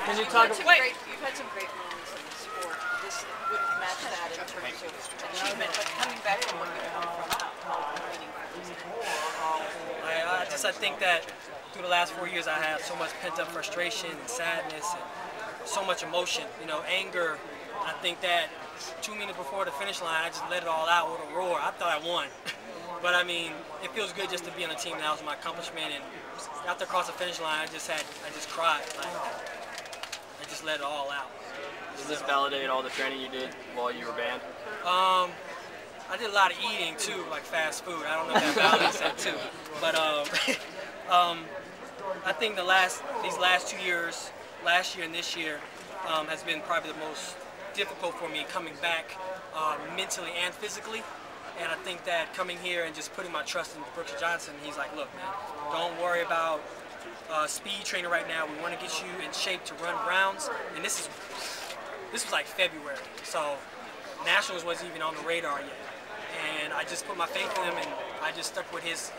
Can you talk? You've had some great moments in the sport. This wouldn't match that in terms of achievement, but coming back from what you've come from, how meaningful is it? I think that through the last 4 years, I had so much pent-up frustration and sadness and so much emotion. You know, anger. I think that 2 minutes before the finish line, I just let it all out with a roar. I thought I won. But I mean, it feels good just to be on a team. That was my accomplishment. And after across the finish line, I just cried. Like, I just let it all out. Does this validate all the training you did while you were banned? I did a lot of eating too, like fast food. I don't know if that validates that too. But I think these last 2 years, last year and this year, has been probably the most difficult for me coming back mentally and physically. And I think that coming here and just putting my trust in Brooks Johnson, he's like, look, man, don't worry about speed training right now. We want to get you in shape to run rounds. And this was like February, so Nationals wasn't even on the radar yet. And I just put my faith in him, and I just stuck with his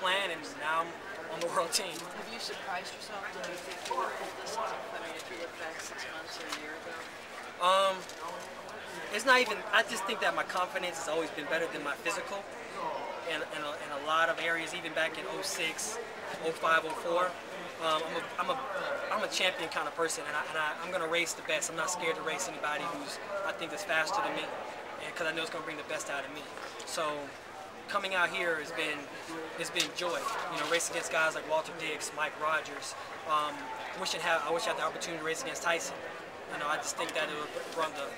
plan, and now I'm on the world team. Have you surprised yourself? Did you think you would pull this off? I mean, if you look back 6 months or a year ago? It's not even, I just think that my confidence has always been better than my physical in a lot of areas, even back in 06, 05, 04. I'm a champion kind of person, and I'm going to race the best. I'm not scared to race anybody who's, I think, is faster than me, because I know it's going to bring the best out of me. So coming out here has been joy. You know, racing against guys like Walter Dix, Mike Rogers. I wish I had the opportunity to race against Tyson. You know, I just think that it would run the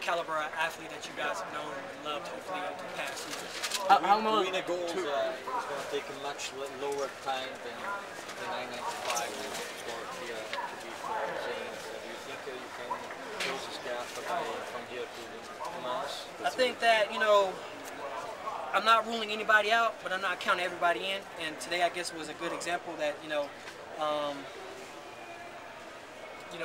caliber of athlete that you guys have known and loved, hopefully, over the past years. How to win a gold is going to take a much lower time than the 995 for here to be fair. Do you think you can close this gap from here to the months? I think that, you know, I'm not ruling anybody out, but I'm not counting everybody in. And today, I guess, was a good example that, you know,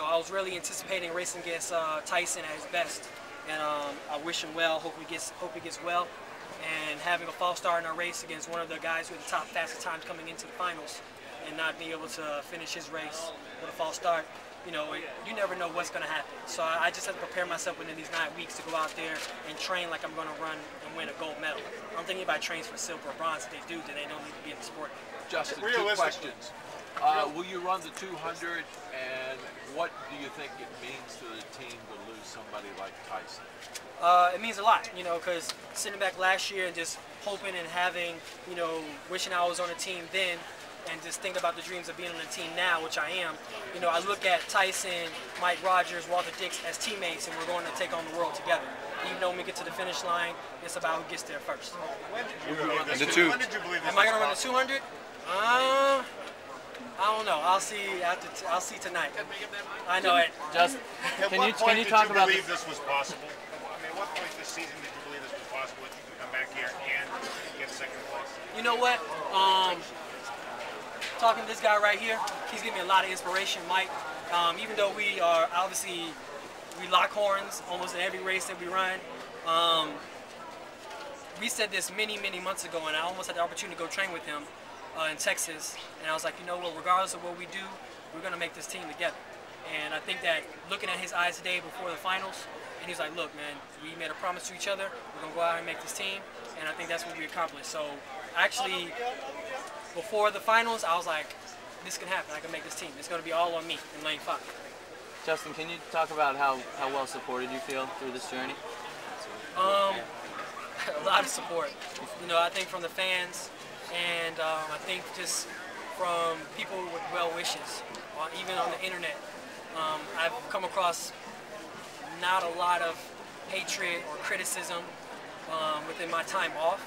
I was really anticipating racing against Tyson at his best, and I wish him well. Hope he gets well. And having a false start in our race against one of the guys who had the top fastest times coming into the finals, and not being able to finish his race with a false start, you know, you never know what's going to happen. So I just have to prepare myself within these 9 weeks to go out there and train like I'm going to run and win a gold medal. I don't think anybody trains for silver or bronze. If they do, then they don't need to be in the sport. Justin, 2 questions. Will you run the 200, and what do you think it means to the team to lose somebody like Tyson? It means a lot, you know, because sitting back last year and just hoping and having, you know, wishing I was on a team then, and just think about the dreams of being on a team now, which I am. You know, I look at Tyson, Mike Rogers, Walter Dix as teammates, and we're going to take on the world together. Even though when we get to the finish line, it's about who gets there first. When did you believe this? Am I going to run the 200? I don't know. I'll see I'll see tonight. I know it. Just can you talk about believe this was possible? I mean, at what point this season did you believe this was possible? That you could come back here and get second place? You know what? Talking to this guy right here, he's giving me a lot of inspiration, Mike. Even though we are obviously, we lock horns almost in every race that we run. We said this many months ago, and I almost had the opportunity to go train with him in Texas, and I was like, you know what, regardless of what we do, we're going to make this team together. And I think that looking at his eyes today before the finals, and he's like, look, man, we made a promise to each other, we're going to go out and make this team, and I think that's what we accomplished. So actually, before the finals, I was like, this can happen, I can make this team. It's going to be all on me in lane 5. Justin, can you talk about how well supported you feel through this journey? A lot of support. You know, I think from the fans, and I think just from people with well wishes, even on the internet. I've come across not a lot of hatred or criticism within my time off,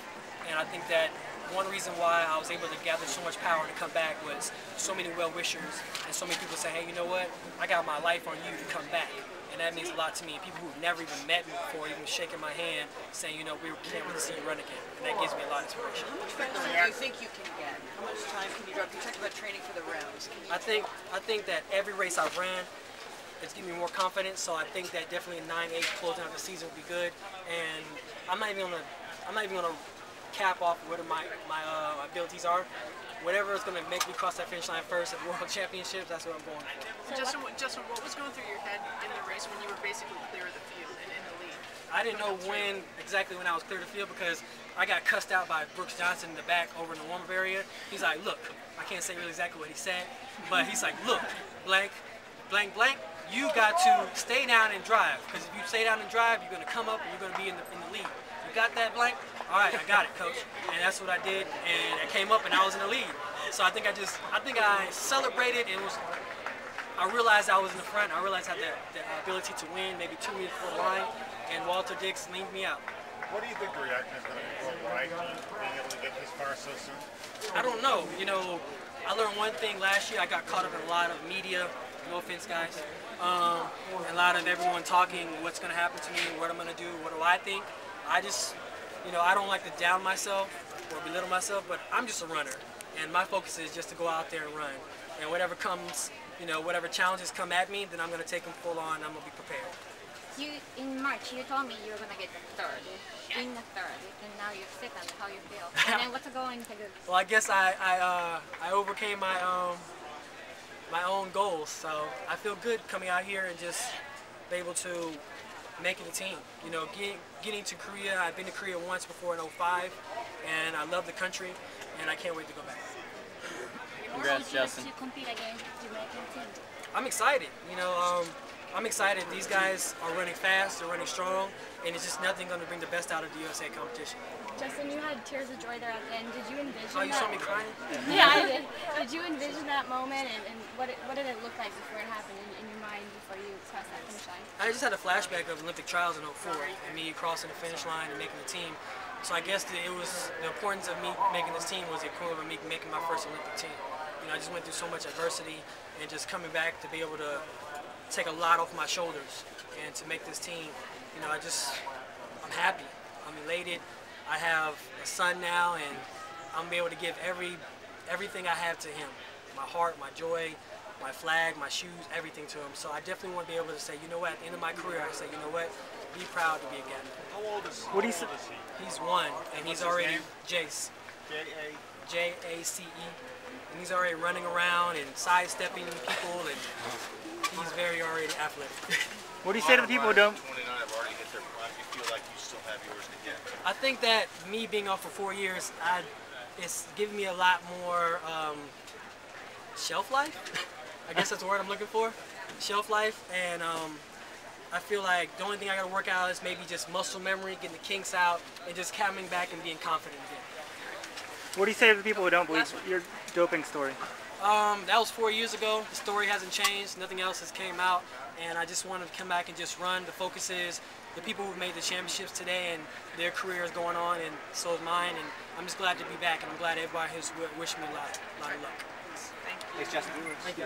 and I think that one reason why I was able to gather so much power to come back was so many well wishers and so many people saying, hey, you know what, I got my life on you to come back. And that means a lot to me. People who've never even met me before, even shaking my hand, saying, you know, we can't really see you run again. And that gives me a lot of inspiration. How much fitness do you think you can get? How much time can you drop? You talked about training for the rounds. I think that every race I've ran, it's giving me more confidence. So I think that definitely a 9-8 closing out the season will be good. And I'm not even gonna cap off what my abilities are. Whatever is going to make me cross that finish line first at World Championships, that's what I'm going for. Justin, what was going through your head in the race when you were basically clear of the field and in the lead? I didn't know exactly when I was clear to field because I got cussed out by Brooks Johnson in the back over in the warm-up area. He's like, look, I can't say really exactly what he said, but he's like, look, blank, blank, blank, you got to stay down and drive, because if you stay down and drive, you're going to come up and you're going to be in the lead. You got that, blank? All right, I got it, coach. And that's what I did, and I came up and I was in the lead. So I think I celebrated and I realized I was in the front. I realized I had the ability to win, maybe 2 minutes before the line, and Walter Dix leaned me out. What do you think the reaction is going to be worldwide to being able to get this far so soon? I don't know. You know, I learned one thing last year. I got caught up in a lot of media. No offense, guys. A lot of everyone talking what's going to happen to me, what I'm going to do, what do I think. I just, you know, I don't like to down myself or belittle myself, but I'm just a runner. And my focus is just to go out there and run. And whatever comes, you know, whatever challenges come at me, then I'm going to take them full on. I'm going to be prepared. In March, you told me you were going to get third, in the third, and now you're second. How you feel? And then what's going to do? Well, I guess I overcame my my own goals, so I feel good coming out here and just be able to make it a team. You know, getting to Korea. I've been to Korea once before in '05, and I love the country, and I can't wait to go back. Congrats, Justin. To compete against the American team. I'm excited. You know, I'm excited. These guys are running fast, they're running strong, and it's just nothing going to bring the best out of the USA competition. Justin, you had tears of joy there at the end. Did you envision Oh, you that? saw me crying? Yeah, I did. Did you envision that moment, and what did it look like before it happened in your mind, before you crossed that finish line? I just had a flashback of Olympic trials in '04 and me crossing the finish line and making the team. So I guess it was the importance of me making this team was the equivalent of me making my first Olympic team. You know, I just went through so much adversity, and just coming back to be able to take a lot off my shoulders and to make this team, you know, I'm happy. I'm elated. I have a son now, and I'm able to give everything I have to him. My heart, my joy, my flag, my shoes, everything to him. So I definitely want to be able to say, you know what, at the end of my career, I say, you know what, be proud to be a Gatlin. How old is he? What do you say? He's 1, and he's already Jace. J-A-C-E. And he's already running around and sidestepping people, and he's very already athletic. What do you say to the people who don't? 29 have already hit their prime. You feel like you still have yours to get? I think that me being off for 4 years, it's given me a lot more shelf life. I guess that's the word I'm looking for. Shelf life, and I feel like the only thing I got to work out is maybe just muscle memory, getting the kinks out, and just coming back and being confident again. What do you say to the people who don't believe your doping story? That was 4 years ago. The story hasn't changed. Nothing else has came out, and I just wanted to come back and just run. The focus is the people who've made the championships today, and their career is going on, and so is mine. And I'm just glad to be back, and I'm glad everybody has wished me a lot of luck. Thank you. Thanks, Justin. Thank you.